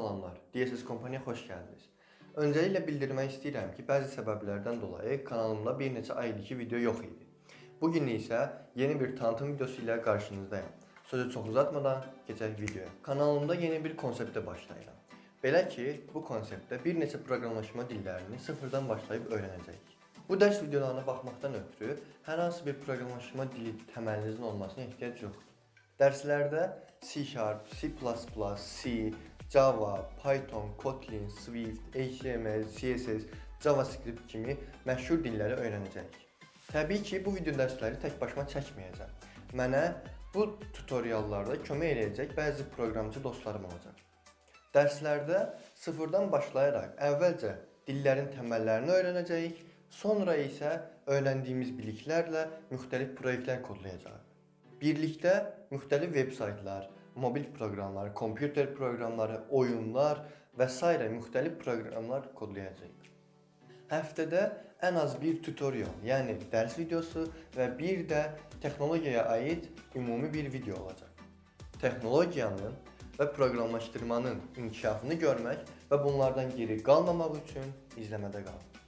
salamlar. DSS Kompaniya xoş gəldiniz. Öncəliklə bildirmək istəyirəm ki, bəzi səbəblərdən dolayı kanalımda bir neçə aydır ki, video yox idi. Bugün isə yeni bir tanıtım videosu ilə qarşınızdayım. Sözü çox uzatmadan keçək videoya. Kanalımda yeni bir konseptə başlayıram. Belə ki, bu konseptdə bir neçə proqramlaşma dillərini sıfırdan başlayıb öyrənəcəyik. Bu dərs videolarına baxmaqdan ötürü hər hansı bir proqramlaşma dili təməlinizin olmasına ehtiyac yoxdur. Dərslərdə C#, C++, C, Java, Python, Kotlin, Swift, HTML, CSS, JavaScript kimi məşhur dilləri öyrənəcəyik. Təbii ki, bu video dərsləri tək başıma çəkməyəcəm. Mənə bu tutoriallarda kömək edəcək bəzi proqramçı dostlarım olacaq. Dərslərdə sıfırdan başlayaraq əvvəlcə dillərin təməllərini öyrənəcəyik, sonra isə öyrəndiyimiz biliklərlə müxtəlif proyektlər kodlayacağıq. Birlikdə müxtəlif veb saytlar, mobil proqramlar, kompüter proqramları, oyunlar və s. müxtəlif proqramlar kodlayacağıq. Həftədə ən az bir tutorial, yəni dərs videosu və bir də texnologiyaya aid ümumi bir video olacaq. Texnologiyanın və proqramlaşdırmanın inkişafını görmək və bunlardan geri qalmamaq üçün izləmədə qalın.